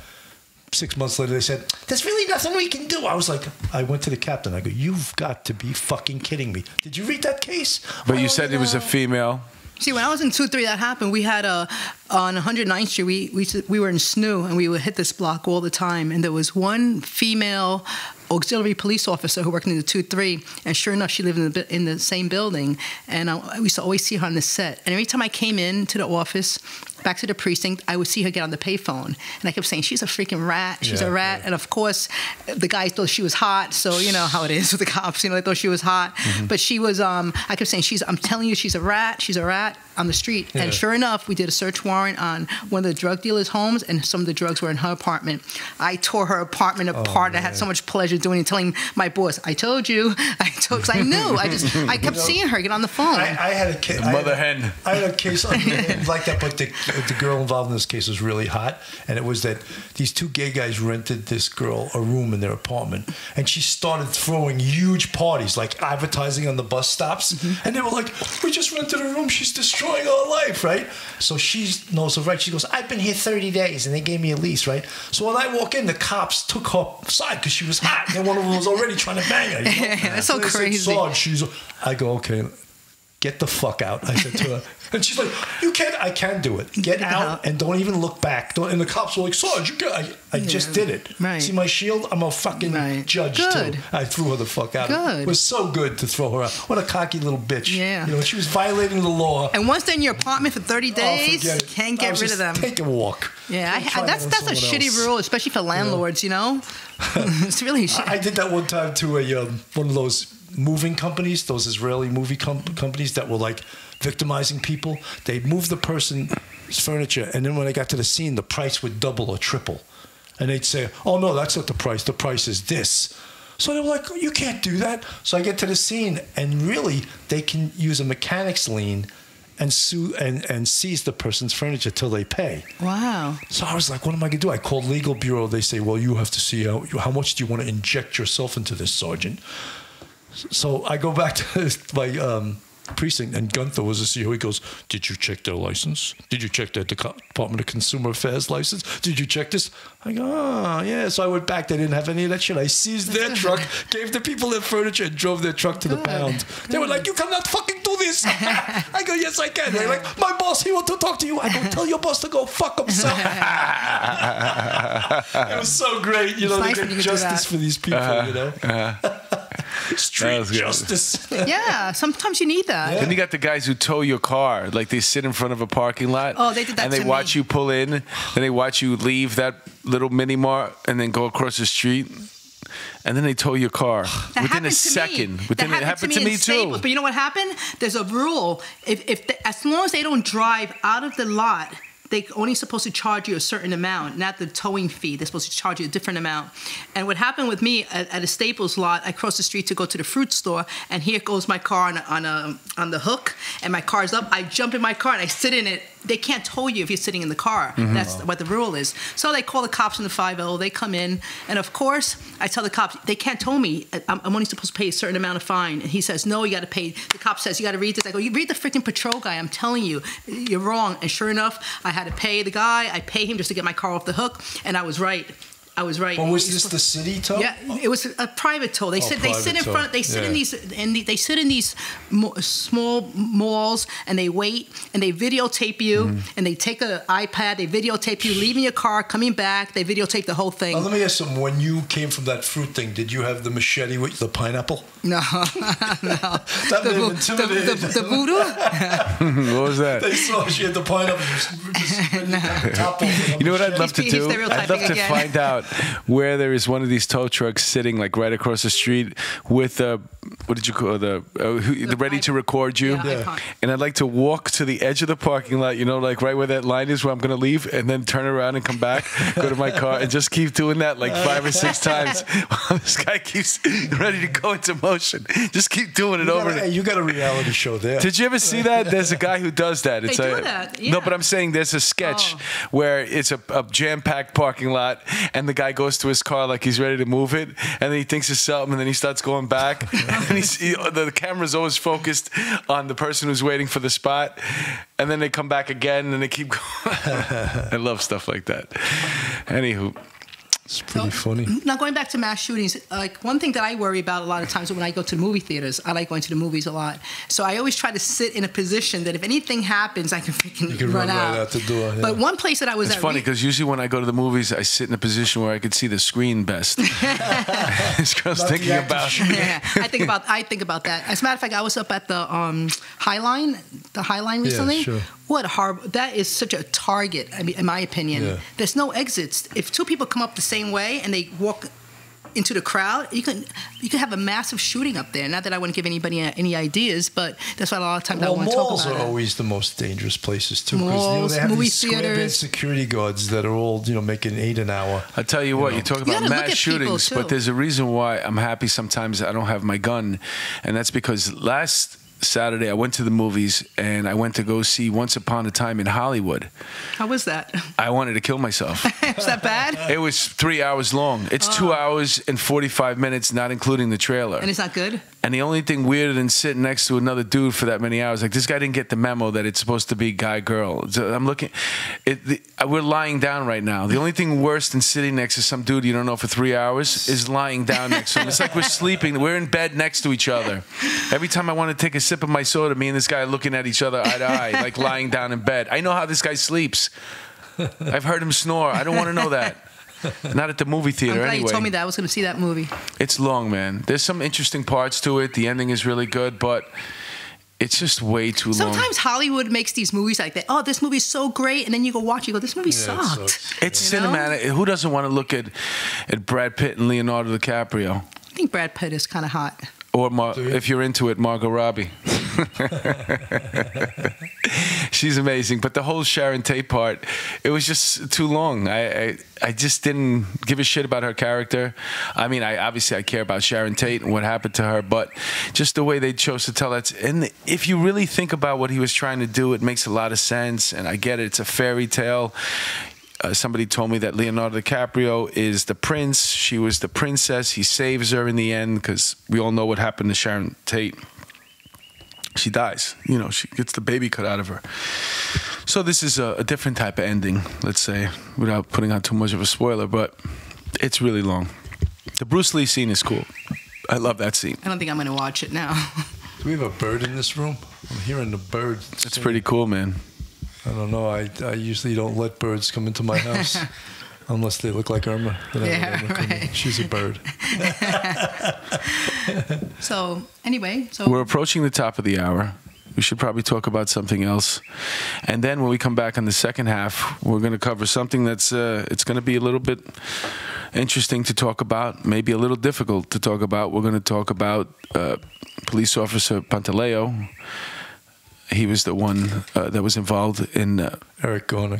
6 months later, they said, there's really nothing we can do. I went to the captain. I go, you've got to be fucking kidding me. Did you read that case? But you said it was a female. See, when I was in 2-3, that happened. We had on 109th Street, we were in SNU, and we would hit this block all the time. And there was one female auxiliary police officer who worked in the 2-3, and sure enough, she lived in the same building. And we used to always see her on the set. And every time I came into the office, back to the precinct, I would see her get on the payphone. And I kept saying, she's a freaking rat. She's a rat. Yeah. And of course, the guys thought she was hot. So you know how it is with the cops. They thought she was hot. Mm-hmm. But she was, I kept saying, I'm telling you, she's a rat. She's a rat on the street. Yeah. And sure enough, we did a search warrant on one of the drug dealers' homes, and some of the drugs were in her apartment. I tore her apartment apart. I had so much pleasure doing it, telling my boss, I told you. Because I knew. I kept seeing her get on the phone. I had a case. Mother hen. I had a case like that, but the girl involved in this case was really hot, and it was that these two gay guys rented this girl a room in their apartment, and she started throwing huge parties, like advertising on the bus stops, and they were like, "We just rented a room. She's destroying our life, right?" So she knows the right. She goes, "I've been here 30 days, and they gave me a lease, right?" So when I walk in, the cops took her side because she was hot, and one of them was already trying to bang her. You know? That's so crazy. I go, "Okay, get the fuck out," I said to her. And she's like, "You can't." I can do it. Get out and don't even look back. And the cops were like, "Sarge, you can." I just did it. Right. See my shield? I'm a fucking judge too. I threw her the fuck out. It was so good to throw her out. What a cocky little bitch. Yeah. You know, she was violating the law. And once they're in your apartment for 30 days, you can't get rid of them. Take a walk. Yeah, that's a shitty rule, especially for landlords. You know, it's really shitty. I did that one time to one of those moving companies, those Israeli movie companies that were like victimizing people. They'd move the person's furniture, and then when they got to the scene, the price would double or triple. And they'd say, "Oh, no, that's not the price. The price is this." So they were like, "You can't do that." So I get to the scene, and really, they can use a mechanic's lien and sue and seize the person's furniture till they pay. Wow. So I was like, what am I going to do? I called legal bureau. They say, well, you have to see how much do you want to inject yourself into this, Sergeant? So I go back to my precinct, and Gunther was the CEO. He goes, did you check their license? Did you check their Department of Consumer Affairs license? Did you check this? I go, oh, yeah. So I went back. They didn't have any of that shit. I seized their truck, gave the people their furniture, and drove their truck to the pound. They were like, you cannot fucking do this. I go, yes, I can. They're like, my boss, he wants to talk to you. I go, tell your boss to go fuck himself. It was so great. You know, they get justice for these people, you know. Street justice. Yeah, sometimes you need that. Yeah. Then you got the guys who tow your car, like they sit in front of a parking lot. Oh, they did that. And they watch you pull in, then they watch you leave that little mini mart, and then go across the street, and then they tow your car within a second. It happened to me too. But you know what happened? There's a rule: as long as they don't drive out of the lot, they're only supposed to charge you a certain amount, not the towing fee. They're supposed to charge you a different amount. And what happened with me at a Staples lot, I crossed the street to go to the fruit store, and here goes my car on the hook, and my car's up. I jump in my car and I sit in it. They can't tow you if you're sitting in the car. Mm-hmm. That's what the rule is. So they call the cops in the 5-0. They come in, and of course, I tell the cops, they can't tow me. I'm only supposed to pay a certain amount of fine. And he says, no, you got to pay. The cop says, you got to read this. I go, you read the freaking patrol guy. I'm telling you, you're wrong. And sure enough, I had to pay the guy. I pay him just to get my car off the hook, and I was right. Well, was this the city tow? Yeah, it was a private tow. They sit in front. They sit in these, and they sit in these small malls, and they wait, and they videotape you, and they take an iPad, they videotape you leaving your car, coming back. They videotape the whole thing. Now, let me ask you, when you came from that fruit thing, did you have the machete with the pineapple? No, no. That may have intimidated the voodoo. What was that? They saw she had the pineapple. You know what I'd love to do? I'd love to find out where there is one of these tow trucks sitting like right across the street with what did you call the ready to record you? Yeah. And I'd like to walk to the edge of the parking lot, you know, like right where that line is where I'm going to leave, and then turn around and come back, go to my car, and just keep doing that like 5 or 6 times while this guy keeps ready to go into motion. Just keep doing it over. You got a reality show there. Did you ever see that? There's a guy who does that. They do that. Yeah. No, but I'm saying there's a sketch where it's a jam-packed parking lot, and the guy goes to his car like he's ready to move it, and then he thinks it's something, and then he starts going back, and the camera's always focused on the person who's waiting for the spot, and then they come back again, and they keep going. I love stuff like that. Anywho. It's pretty funny. Now, going back to mass shootings, like one thing that I worry about a lot of times when I go to movie theaters, I like going to the movies a lot. So I always try to sit in a position that if anything happens, I can freaking run out. Right out the door. Yeah. But one place that I was It's funny because usually when I go to the movies, I sit in a position where I could see the screen best. This girl's thinking about. Yeah, I think about that. As a matter of fact, I was up at the High Line recently. Yeah, sure. What horrible! That is such a target. I mean, in my opinion, there's no exits. If 2 people come up the same way and they walk into the crowd, you can have a massive shooting up there. Not that I want to give anybody any ideas, but that's why a lot of times I want to talk about it. Malls are always the most dangerous places too, because malls, they have movie these square-bed security guards that are all making $8 an hour. I tell you what, you talk about mass shootings, but there's a reason why I'm happy sometimes I don't have my gun, and that's because Saturday, I went to the movies, and I went to go see Once Upon a Time in Hollywood. How was that? I wanted to kill myself. Was that bad? It was 3 hours long. It's 2 hours and 45 minutes, not including the trailer. And it's not good? And the only thing weirder than sitting next to another dude for that many hours, like this guy didn't get the memo that it's supposed to be guy-girl. So I'm looking, we're lying down right now. The only thing worse than sitting next to some dude you don't know for 3 hours is lying down next to him. It's like we're sleeping. We're in bed next to each other. Every time I want to take a sip of my soda, me and this guy are looking at each other eye to eye, like lying down in bed. I know how this guy sleeps. I've heard him snore. I don't want to know that. Not at the movie theater, I'm glad anyway. you told me that. I was going to see that movie. It's long, man. There's some interesting parts to it. The ending is really good, but it's just way too long. Sometimes Hollywood makes these movies like that. Oh, this movie's so great, and then you go watch it, you go, this movie sucked. It's cinematic. Who doesn't want to look at Brad Pitt and Leonardo DiCaprio? I think Brad Pitt is kind of hot. Or if you're into it, Margot Robbie. She's amazing. But the whole Sharon Tate part, it was just too long. I just didn't give a shit about her character. I mean, obviously I care about Sharon Tate and what happened to her, but just the way they chose to tell that. And if you really think about what he was trying to do, it makes a lot of sense. And I get it. It's a fairy tale. Somebody told me that Leonardo DiCaprio is the prince. She was the princess. He saves her in the end because we all know what happened to Sharon Tate. She dies. You know, she gets the baby cut out of her. So this is a different type of ending, let's say, without putting out too much of a spoiler, but it's really long. The Bruce Lee scene is cool. I love that scene. I don't think I'm going to watch it now. Do we have a bird in this room? I'm hearing the bird. It's pretty cool, man. I don't know. I usually don't let birds come into my house unless they look like Irma. Yeah, right. She's a bird. So anyway, we're approaching the top of the hour. We should probably talk about something else. And then when we come back in the second half, we're going to cover something that's it's going to be a little bit interesting to talk about, maybe a little difficult to talk about. We're going to talk about police officer Pantaleo. He was the one that was involved in Eric Garner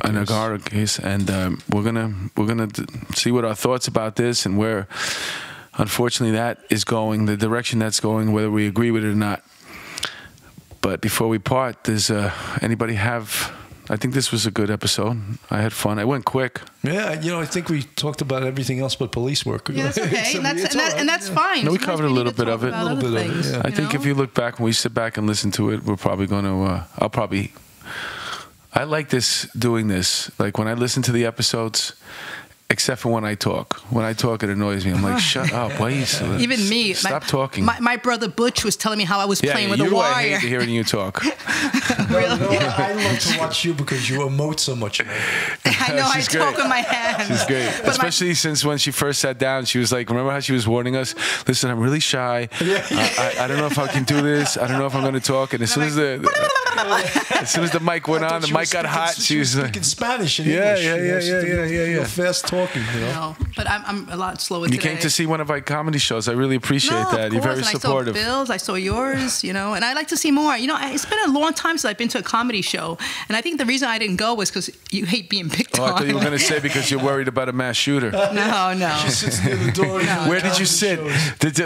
case, and we're gonna see what our thoughts about this and where, unfortunately, that is going, the direction that's going, whether we agree with it or not. But before we part, does anybody have? I think this was a good episode. I had fun. I went quick. Yeah, I think we talked about everything else but police work. Yeah, that's okay, and that's fine. No, we covered a little bit of it. A little bit of it. Yeah. I think if you look back, when we sit back and listen to it, we're probably going to. I like doing this. Like when I listen to the episodes. Except for when I talk. When I talk, it annoys me. I'm like, shut up. Why are you even me. Stop talking. My brother Butch was telling me how I was playing with a wire. I hate hearing you talk. Really? No, I love to watch you because you emote so much. I know. I talk with my hands. She's great. Especially since when she first sat down, she was like, remember how she was warning us? Listen, I'm really shy. I don't know if I can do this. I don't know if I'm going to talk. And as soon as the mic went on, the mic got hot. She was speaking Spanish and English. Yeah. Fast talking. No, but I'm a lot slower today. You came to see one of our comedy shows. I really appreciate that. You're very supportive. I saw Bill's, I saw yours, and I'd like to see more. It's been a long time since I've been to a comedy show, and I think the reason I didn't go was because you hate being picked on. I thought you were going to say because you're worried about a mass shooter. No. She sits near the door. Where did you sit?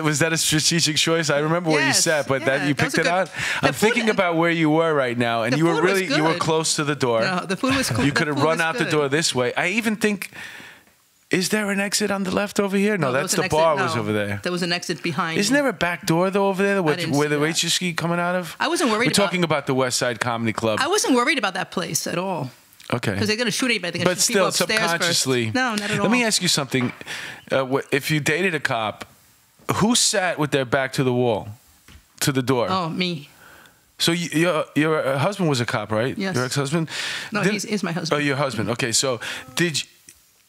Was that a strategic choice? I remember where you sat, but you picked it out. I'm thinking about where you were right now, and you were close to the door. No, the food was cool. You could have run out the door this way. I even think. Is there an exit on the left over here? No, that's the bar was over there. There was an exit behind. Isn't there a back door though over there where the waitress keep coming out of? I wasn't worried. We're talking about the West Side Comedy Club. I wasn't worried about that place at all. Okay. Because they're going to shoot anybody. But still, subconsciously. No, not at all. Let me ask you something. If you dated a cop, who sat with their back to the wall, to the door? Oh, me. So your husband was a cop, right? Yes. Your ex-husband? No, he's my husband. Oh, your husband. Okay, so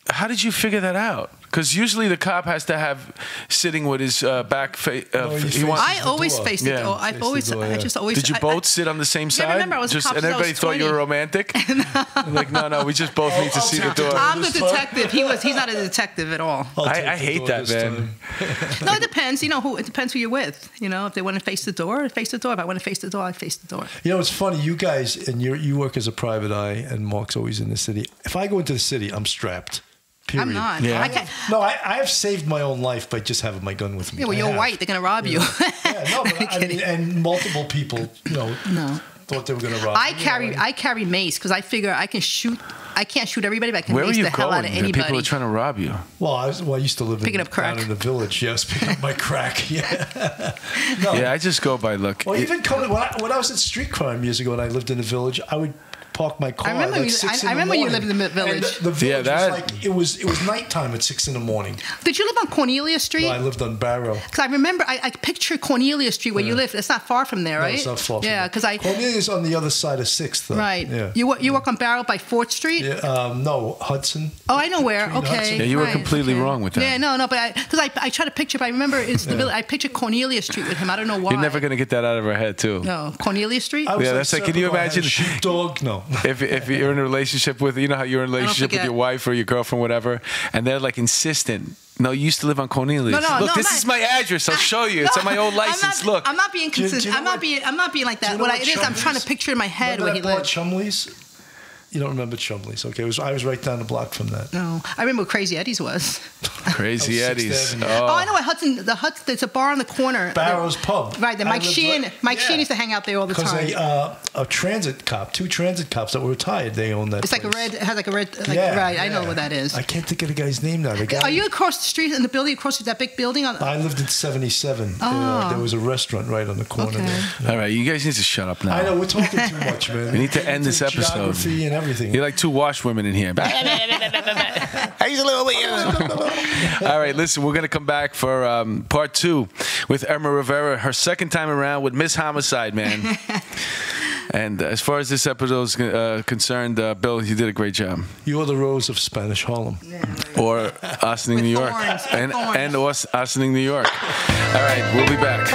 how did you figure that out? Because usually the cop has to have sitting with his back. I always faced the door. I just always. Did you both sit on the same side? Yeah, remember I was a cop and everybody thought you were romantic. Like no, we just both need to see the door. I'm the detective. He's not a detective at all. I hate that, man. No, it depends. It depends who you're with. If they want to face the door, face the door. If I want to face the door, I face the door. It's funny. You guys, and you work as a private eye, and Mark's always in the city. If I go into the city, I'm strapped. Period. I'm not. Yeah. I can't. No, I have saved my own life by just having my gun with me. Yeah, well, I you're have. white. They're gonna rob you. Yeah, no, but I mean, and multiple people, No. thought they were going to rob. I carry mace because I figure I can shoot. I can't shoot everybody, but I can Where are mace you the hell out going? of The anybody. people are trying to rob you. Well, I used to live Picking up crack. down in the village. Yes, picking up my crack. Yeah. No. Yeah, I just go by look. Well, even coming when I was at street crime years ago and I lived in the village, I would park my car. I remember at like you- 6 I in the remember you morning. lived in the village. And the village that- was like it was nighttime at 6 in the morning. Did you live on Cornelia Street? No, I lived on Barrow. Because I remember, I picture Cornelia Street where you live. It's not far from there, No, right? it's not far. Yeah, because Cornelia's on the other side of 6th, though. Right. Yeah. You work on Barrow by 4th Street? Yeah, no, Hudson. Oh, I know where. Between Okay. Hudson. Yeah, you were right, completely okay. wrong with that. Yeah, no, but because I try to picture, but I remember it's the village. I picture Cornelia Street with him. I don't know why. You're never going to get that out of our head, too. No, Cornelia Street? I was Yeah, on that's like, can you Circle, I had a imagine- sheepdog? No. If you're in a relationship with, you know how you're in a relationship with forget. your wife or your girlfriend, whatever, and they're like insistent. No, you used to live on Cornelius. No, Look, no, this I'm is not- my address. I'll show you. It's on my old license. I'm not, Look. I'm not being Do you consistent. know I'm not being like do that. you know What what it is, I'm trying to Chumley's- picture in my head Remember where he that bar, lived. Chumley's? You don't remember Chumley's? Okay, I was right down the block from that. No, I remember what Crazy Eddie's was. Crazy Oh, Eddie's. Sixth Avenue. Oh, I know what Hudson. There's a bar on the corner. Barrow's Pub. Right, the I Mike lived Sheehan. right- Mike yeah. Sheehan used to hang out there all the Because time. a transit cop, 2 transit cops that were retired, they owned that It's like a place. red. It has like a red. Like, Yeah, right, I know yeah. what that is. I can't think of the guy's name now. The guy. Are you across the street in the building across that big building? On, I lived in 77. Oh. There was a restaurant right on the corner Okay. there. All right, you guys need to shut up now. I know, we're talking too much, man. We need to end this episode. Geography and everything. You're like 2 washwomen in here. He's a little bit. All right, listen, we're going to come back for part 2 with Irma Rivera, her second time around with Miss Homicide, man. And as far as this episode is concerned, Bill, you did a great job. You're the Rose of Spanish Harlem. Or Ossining, New York. thorns, And thorns. Ossining, New York. All right, we'll be back.